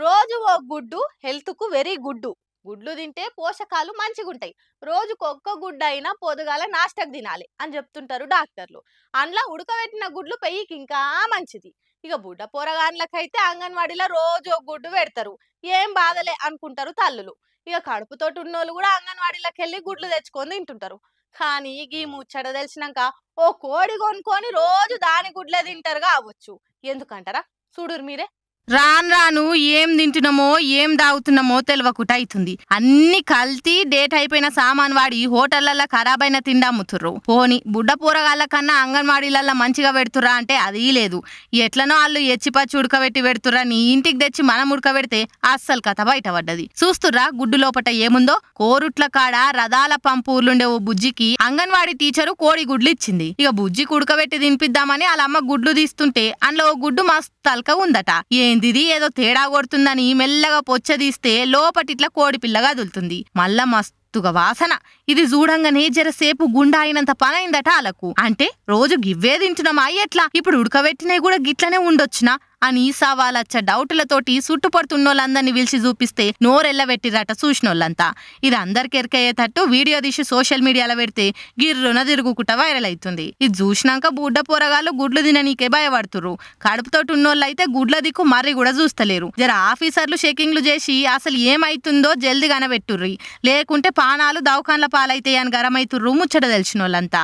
రోజు ఓ గుడ్డు హెల్త్‌కు వెరీ గుడ్డు. గుడ్లు తింటే పోషకాలు మంచిగుంటాయి. రోజుకొక్క గుడ్డయినా పొదుగాల నాస్టాకు తినాలి అని చెప్తుంటారు డాక్టర్లు. అండ్ల ఉడకబెట్టిన గుడ్లు పెయ్యికి ఇంకా మంచిది. ఇక బుడ్డ పోరగాండ్లకైతే అంగన్వాడీలో రోజు ఒక గుడ్డు పెడతారు. ఏం బాధలే అనుకుంటారు తల్లులు. ఇక కడుపుతోటి ఉన్నోళ్ళు కూడా అంగన్వాడీలకెళ్ళి గుడ్లు తెచ్చుకొని తింటుంటారు. కానీ గీ ముచ్చట తెలిసినాక ఓ కోడి కొనుక్కొని రోజు దాని గుడ్లే తింటారు కావచ్చు. ఎందుకంటారా? చూడురు మీరే. రాను రాను ఏం తింటున్నామో ఏం తాగుతున్నామో తెలవకుట అవుతుంది. అన్ని కల్తీ డేట్ అయిపోయిన సామాన్ వాడి హోటళ్లలో ఖరాబైన తిండి అమ్ముతుర్రు. పోని బుడ్డ పోరగాళ్ళ కన్నా అంగన్వాడీలల్లో మంచిగా పెడుతురా అంటే అది లేదు. ఎట్లనో వాళ్ళు ఎచ్చిపచ్చి ఉడకబెట్టి పెడుతురా నీ ఇంటికి తెచ్చి మనం ఉడకబెడితే అస్సలు కథ బయటపడ్డది. చూస్తుర్రా గుడ్డు లోపట ఏముందో. కోరుట్ల కాడ రథాల పంపూర్లుండే ఓ బుజ్జికి అంగన్వాడీ టీచరు కోడి గుడ్లు ఇచ్చింది. ఇక బుజ్జికి ఉడకబెట్టి తినిపిద్దామని వాళ్ళ అమ్మ గుడ్లు తీస్తుంటే అందులో ఓ గుడ్డు మస్తు తలక ఉందట. ఏందిది ఏదో తేడా కొడుతుందని మెల్లగా పొచ్చదీస్తే లోపటిట్లా కోడి పిల్లగా అదులుతుంది. మళ్ళా మస్తుగా వాసన. ఇది చూడంగానే జరసేపు గుండా అయినంత పనైందట ఆలకు. అంటే రోజు గివ్వే తింటున్నామా ఎట్లా? ఇప్పుడు ఉడకబెట్టినవి కూడా గిట్లనే ఉండొచ్చునా అని సవాలచ్చ డౌట్లతోటి చుట్టుపడుతున్నోళ్ళందరినీ పిలిచి చూపిస్తే నోరెళ్ళబెట్టిరట చూసినోళ్ళంతా. ఇది అందరికి ఎరకయ్యేటట్టు వీడియో తీసి సోషల్ మీడియాలో పెడితే గిర్రున తిరుగుకుంటా వైరల్ అవుతుంది. ఇది చూసినాక బుడ్డ పోరగాళ్ళు గుడ్లు తిననీకే భయపడుతుర్రు. కడుపుతోటి ఉన్నోళ్ళైతే గుడ్ల దిక్కు మర్రి కూడా చూస్తలేరు. జర ఆఫీసర్లు చెకింగ్లు చేసి అసలు ఏమైతుందో జల్ది కనబెట్టుర్రి. లేకుంటే పానాలు దవాఖాన్ల పాలైతాయి అని గరమైతుర్రు ముచ్చట తెలిసినోళ్ళంతా.